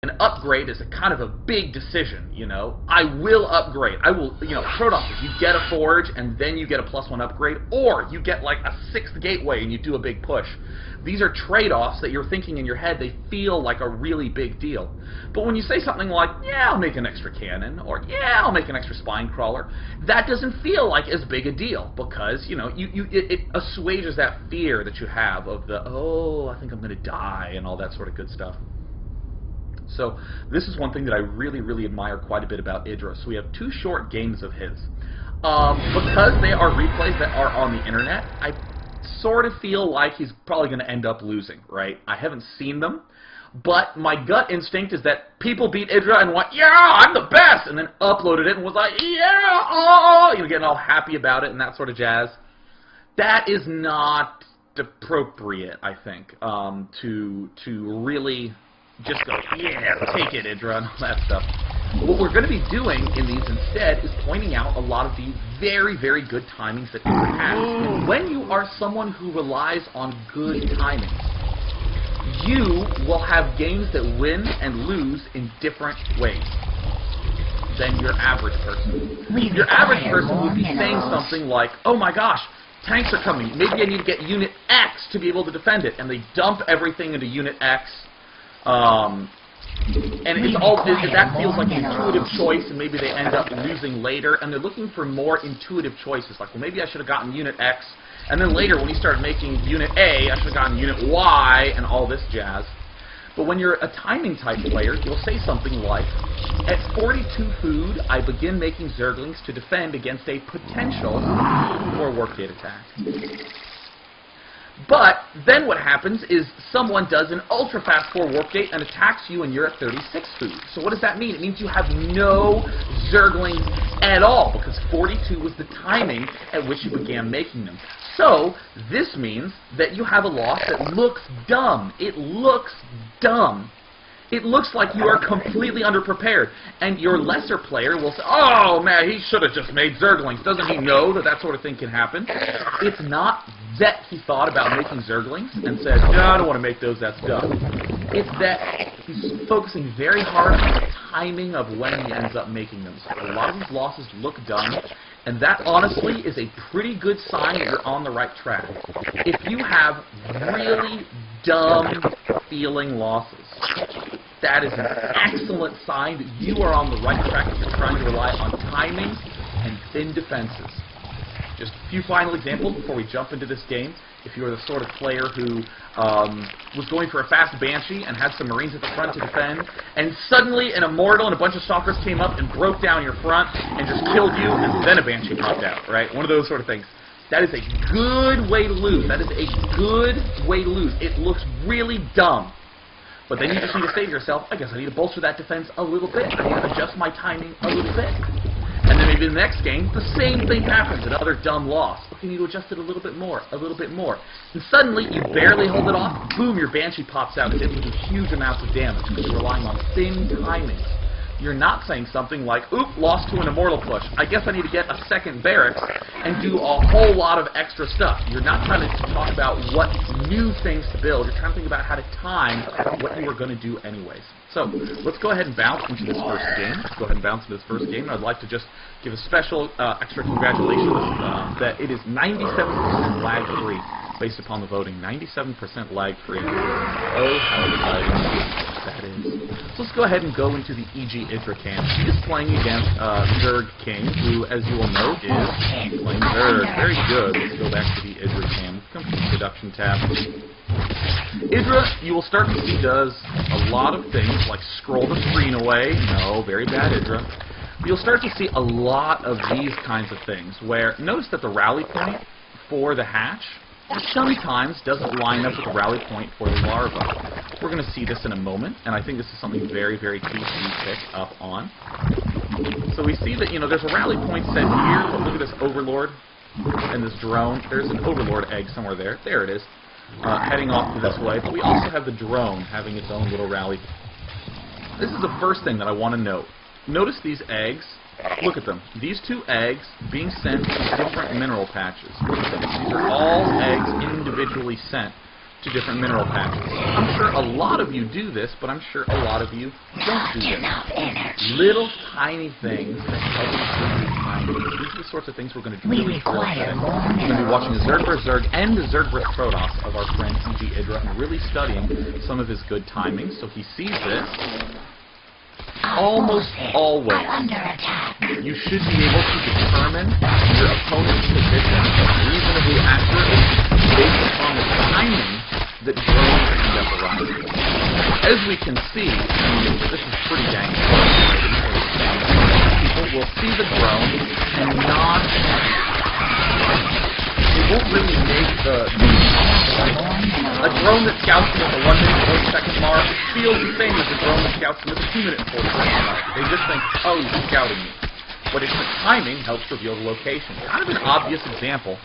an upgrade is a kind of a big decision, you know. I will upgrade. I will, you know, trade-offs. You get a forge and then you get a +1 upgrade, or you get like a 6th gateway and you do a big push. These are trade-offs that you're thinking in your head. They feel like a really big deal. But when you say something like, yeah, I'll make an extra cannon, or yeah, I'll make an extra spine crawler, that doesn't feel like as big a deal, because, you know, it assuages that fear that you have of the, oh, I think I'm going to die and all that sort of good stuff. So this is one thing that I really, really admire quite a bit about Idris. So we have 2 short games of his. Because they are replays that are on the internet, I sort of feel like he's probably going to end up losing, right? I haven't seen them, but my gut instinct is that people beat Idra and went, yeah, I'm the best, and then uploaded it and was like, yeah, oh, you know, getting all happy about it and that sort of jazz. That is not appropriate, I think, to really just go, yeah, take it, Idra, and all that stuff. What we're going to be doing in these instead is pointing out a lot of the very, very good timings that Idra has. And when you are someone who relies on good timings, you will have games that win and lose in different ways than your average person. Your average person would be saying something like, oh my gosh, tanks are coming, maybe I need to get Unit X to be able to defend it, and they dump everything into Unit X. And it's all, that feels like an intuitive choice, and maybe they end up losing later, and they're looking for more intuitive choices, like, well, maybe I should have gotten Unit X, and then later when you start making Unit A, I should have gotten Unit Y, and all this jazz. But when you're a timing type player, you'll say something like, at 42 food, I begin making Zerglings to defend against a potential 4 Warp Gate attack. But then what happens is someone does an ultra-fast 4 Warp Gate and attacks you, and you're at 36 food. So what does that mean? It means you have no Zerglings at all, because 42 was the timing at which you began making them. So this means that you have a loss that looks dumb. It looks dumb. It looks like you are completely underprepared, and your lesser player will say, oh man, he should have just made Zerglings. Doesn't he know that that sort of thing can happen? It's not that he thought about making Zerglings and said, no, I don't want to make those, that's dumb. It's that he's focusing very hard on the timing of when he ends up making them. So a lot of these losses look dumb, and that honestly is a pretty good sign that you're on the right track. If you have really dumb feeling losses, that is an excellent sign that you are on the right track if you're trying to rely on timing and thin defenses. Just a few final examples before we jump into this game. If you're the sort of player who was going for a fast Banshee and had some Marines at the front to defend, and suddenly an Immortal and a bunch of Stalkers came up and broke down your front and just killed you, and then a Banshee popped out, right? One of those sort of things. That is a good way to lose. That is a good way to lose. It looks really dumb. But then you just need to say to yourself, I guess I need to bolster that defense a little bit. I need to adjust my timing a little bit. And then maybe the next game, the same thing happens, another dumb loss. But you need to adjust it a little bit more, a little bit more. And suddenly, you barely hold it off, boom, your Banshee pops out and able to do huge amounts of damage because you're relying on thin timings. You're not saying something like, oop, lost to an Immortal push. I guess I need to get a second barracks and do a whole lot of extra stuff. You're not trying to talk about what new things to build. You're trying to think about how to time what you were going to do anyways. So let's go ahead and bounce into this first game. Let's go ahead and bounce into this first game. I'd like to just give a special extra congratulations that it is 97% lag-free based upon the voting. 97% lag-free. Oh, how exciting that is. So let's go ahead and go into the E.G. Idra camp. He is playing against Zerg King, who, as you will know, is playing Zerg. Very good. Let's go back to the Idra camp. Come to the production tab. Idra, you will start to see, does a lot of things like scroll the screen away. No, very bad, Idra. But you'll start to see a lot of these kinds of things, where notice that the rally point for the hatch sometimes doesn't line up with the rally point for the larva. We're going to see this in a moment, and I think this is something very, very key to pick up on. So we see that, you know, there's a rally point set here, but look at this Overlord and this drone. There's an Overlord egg somewhere there. There it is. Heading off to this way, but we also have the drone having its own little rally. This is the first thing that I want to note. Notice these eggs. Look at them. These 2 eggs being sent to different mineral patches. Look at them. These are all eggs individually sent to different mineral patches. I'm sure a lot of you do this, but I'm sure a lot of you don't do this. Little tiny things that help us produce time. These are the sorts of things we're going to do really today. We're going to be watching the Zerg vs. Zerg and the Zerg vs. Protoss of our friend E.G. Idra and really studying some of his good timing. So he sees this. Almost always, you should be able to determine your opponent's position reasonably accurately based upon the timing that drones end up arriving. As we can see, I mean, this is pretty dang good. People will see the drone and not... It won't really make the a drone that scouts them at the 1 minute 40 second mark feels the same as a drone that scouts them at the 2 minute 40 second mark. They just think, oh, he's scouting me. But it's the timing helps reveal the location. Kind of an obvious example,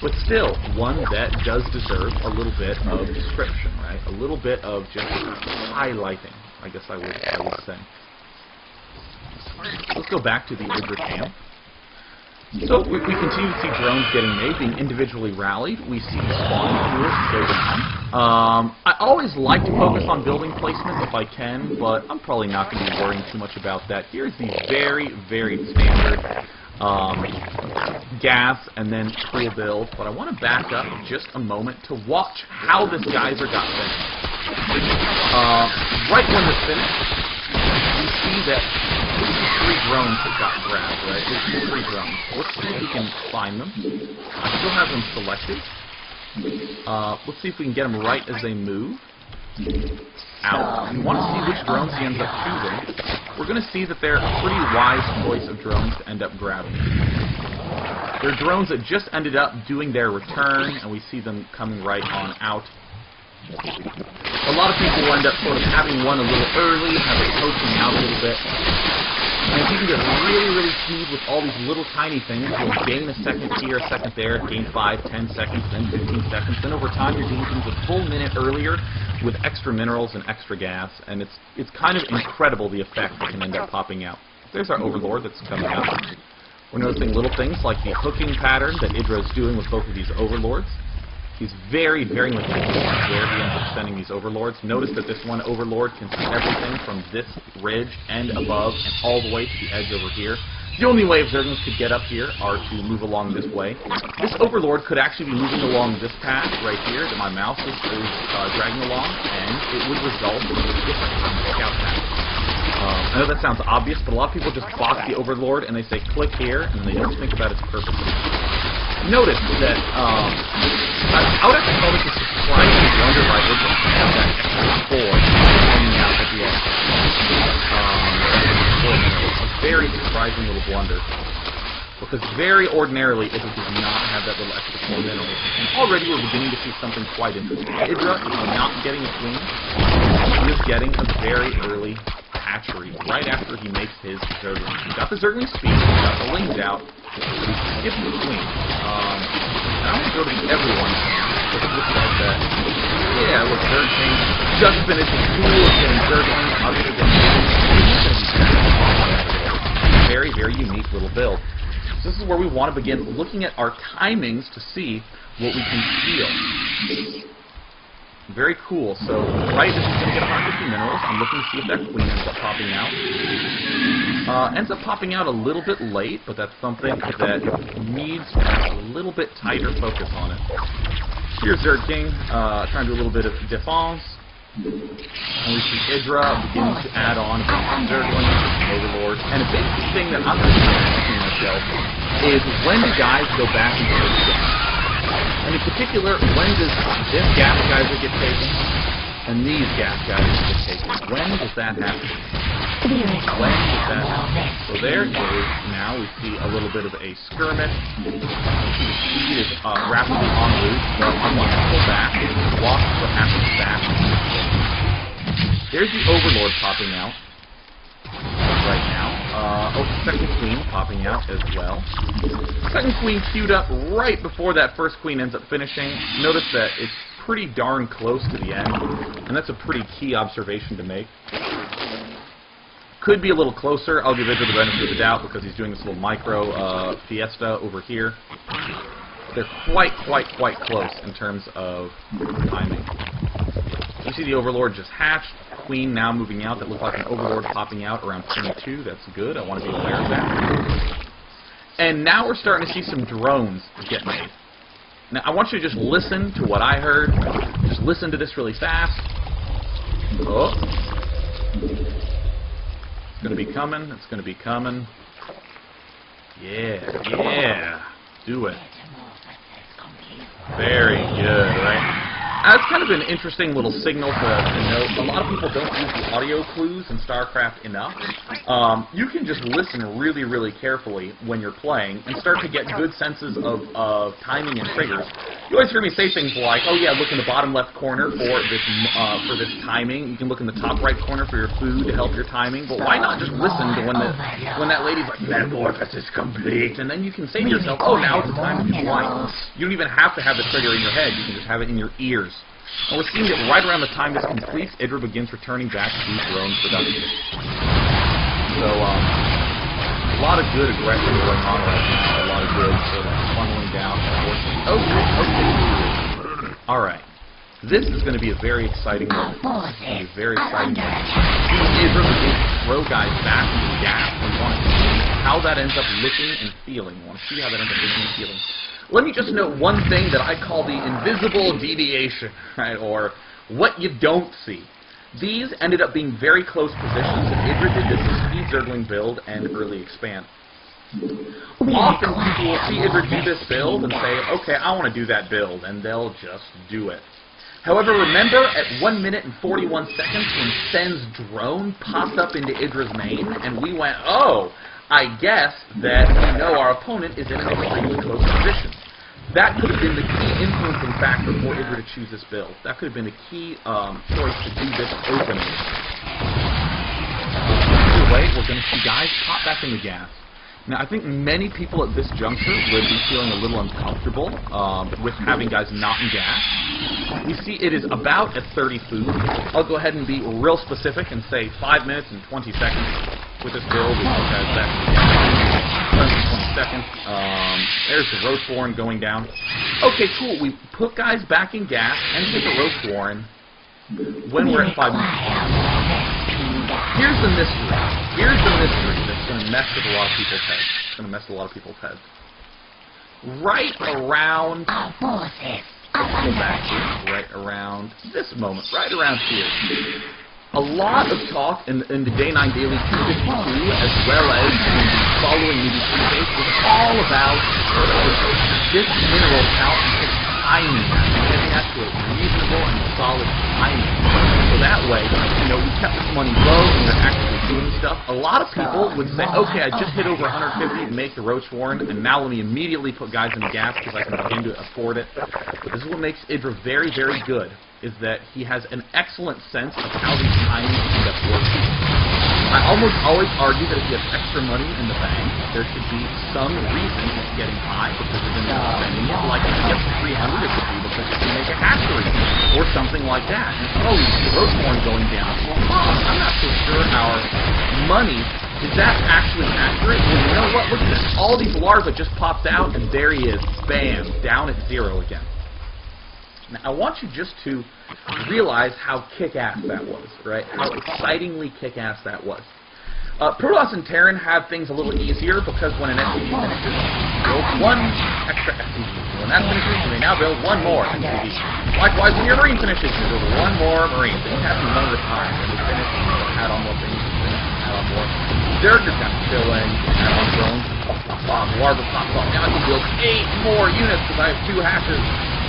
but still one that does deserve a little bit of description, right? A little bit of just highlighting, I guess I would say. Let's go back to the Idra camp. So we continue to see drones getting made, being individually rallied. We see spawn pools go down. I always like to focus on building placement if I can, but I'm probably not going to be worrying too much about that. Here's the very, very standard gas and then pool build, but I want to back up just a moment to watch how this geyser got finished. Right when it's finished, you see that these are 3 drones that got grabbed, right? There's 3 drones. Let's see if we can find them. I still have them selected. Let's see if we can get them right as they move out. You want to see which drones he ends up choosing. We're going to see that they're a pretty wise choice of drones to end up grabbing. They're drones that just ended up doing their return, and we see them coming right on out. A lot of people will end up sort of having one a little early, have it coasting out a little bit. And if you can get really, really smooth with all these little tiny things, you'll gain a second here, a second there, gain 5, 10 seconds, then 15 seconds. Then over time, you're doing things a full minute earlier with extra minerals and extra gas. And it's kind of incredible the effect that can end up popping out. There's our Overlord that's coming out. We're noticing little things like the hooking pattern that Idra is doing with both of these Overlords. He's very, very meticulous where he ends up sending these Overlords. Notice that this one Overlord can see everything from this ridge and above and all the way to the edge over here. The only way Zerglings could get up here are to move along this way. This Overlord could actually be moving along this path right here that my mouse is dragging along, and it would result in a different kind of scout path. I know that sounds obvious, but a lot of people just box the Overlord and they say click here, and they don't think about its purpose. Notice that I would have to call this a surprising blunder by Idra to have that extra 4 hanging out at the end. A very surprising little blunder. Because very ordinarily, Idra does not have that little extra 4 minerals. And already we're beginning to see something quite interesting. Idra is not getting a queen. He is getting a very early hatchery right after he makes his Zergling. He got the Zergling speed, he got the lings out, but he skipped the queen. And I'm going to go to the everyone because it looks like that. Yeah, look, Zergling just finished the school of getting Zergling, obviously getting very, very unique little build. So this is where we want to begin looking at our timings to see what we can steal. Very cool. So, right as he's going to get 150 minerals, I'm looking to see if that queen ends up popping out. Ends up popping out a little bit late, but that's something that needs a little bit tighter focus on it. Here's Zerg King, trying to do a little bit of defense. And we see Idra beginning to add on Zerglings, Overlords. And a big thing that I'm going to be asking myself is when do guys go back into the game? And in particular, when does this gas geyser get taken, and these gas geysers get taken? When does that happen? When does that happen? So there is, now we see a little bit of a skirmish. The speed is rapidly en route. I want to pull back, watch what happens back. There's the Overlord popping out right now. Second queen popping out as well. Second queen queued up right before that first queen ends up finishing. Notice that it's pretty darn close to the end, and that's a pretty key observation to make. Could be a little closer. I'll give Idra the benefit of the doubt because he's doing this little micro fiesta over here. they're quite close in terms of timing. You see the Overlord just hatched. Queen now moving out. That looks like an Overlord popping out around 22. That's good. I want to be aware of that. And now we're starting to see some drones get made. Now, I want you to just listen to what I heard. Just listen to this really fast. Oh. It's going to be coming. It's going to be coming. Yeah. Do it. Very good, right? That's kind of an interesting little signal to note. A lot of people don't use the audio clues in StarCraft enough. You can just listen really carefully when you're playing and start to get good senses of timing and triggers. You always hear me say things like, oh yeah, look in the bottom left corner for this timing. You can look in the top right corner for your food to help your timing. But why not just listen to when that lady's like, metamorphosis complete, and then you can say to yourself, oh, now it's the time to do flight. You don't even have to have the trigger in your head. You can just have it in your ears. And we're seeing that right around the time this completes, Idra begins returning back to drone production. So, a lot of good aggression going on right now. A lot of good sort of funneling down. Okay. Alright. This is going to be a very exciting moment. It's going to be a very exciting moment. Idra begins to throw guys back into the gap. We want to see how that ends up looking and feeling. We want to see how that ends up looking and feeling. Let me just note one thing that I call the invisible deviation, right, or what you don't see. These ended up being very close positions, and Idra did this speed Zergling build and early expand. Often people will see Idra do this build and say, okay, I want to do that build, and they'll just do it. However, remember at 1 minute and 41 seconds when Sen's drone popped up into Idra's main, and we went, oh, I guess that we know our opponent is in an extremely close position. That could have been the key influencing factor for Idra to choose this build. That could have been the key choice to do this opening. Either way, we're going to see guys pop back in the gas. Now, I think many people at this juncture would be feeling a little uncomfortable with having guys not in gas. We see it is about at 30 food. I'll go ahead and be real specific and say 5 minutes and 20 seconds with this build. We look at that. 20 seconds. There's the Roach Warren going down. Okay, cool. We put guys back in gas and hit the Roach Warren when we're at 5 minutes. Here's the mystery. Here's the mystery that's going to mess with a lot of people's heads. It's going to mess with a lot of people's heads. Right around... right around this moment. Right around here. A lot of talk in the Day 9 Daily 252, as well as in the following Newbie Tuesdays, was all about this mineral count and its timing, getting that to a reasonable and solid timing. So that way, we kept this money low and we're actually doing stuff. A lot of people would say, okay, I just hit over 150 to make the Roach Warren, and now let me immediately put guys in the gas because I can begin to afford it. But this is what makes Idra very good, is that he has an excellent sense of how these timings end up working. I almost always argue that if you have extra money in the bank, there should be some reason it's getting high because you're going to be spending it. Like if it gets to 300, it could be because you can make a hatchery or something like that. And oh, the Roach Warren going down. Well, I'm not so sure our money, is that actually accurate? Well, you know what? Look at this. All these larvae just popped out, and there he is. Bam. Down at 0 again. Now, I want you just to realize how kick-ass that was, right? How excitingly kick-ass that was. Protoss and Terran have things a little easier because when an SCV finishes, build one extra SCV. When that finishes, you may now build one more SCV. Likewise, when your Marine finishes, you build one more Marine. So you have them one at a time. When they finish, you add on more things, you finish, add on more. Zerg just got to fill in, add on drones, larva pops off. Now I can build 8 more units because I have 2 hatches.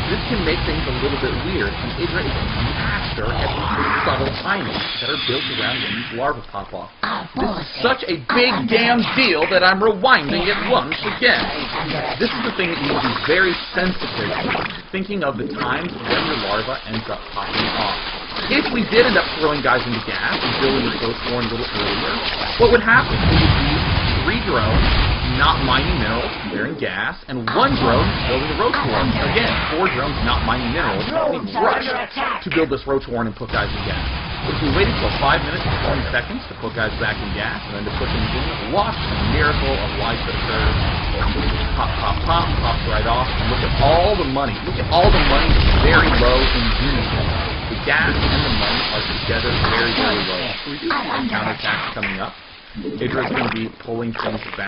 This can make things a little bit weird, and Idra is a master at these subtle timings that are built around when these larvae pop off. This is such a big damn deal that I'm rewinding it once again. This is the thing that you need to be very sensitive to, thinking of the times when your larva ends up popping off. If we did end up throwing guys into gas and building the Roach Warren a little earlier, what would happen? It would be 3 drones not mining minerals, they're in gas, and 1 drone building the Roach Warren. Again, 4 drones not mining minerals, we rush to build this Roach Warren and put guys in gas. If we waited until 5 minutes and 20 seconds to put guys back in gas and then to put things in, watch the miracle of life that occurs. Pop, pop, pop, pops right off. And look at all the money. Look at all the money very low in unison. The gas and the money are together very, very low. So we do have counterattacks coming up. Idra's going to be pulling things back.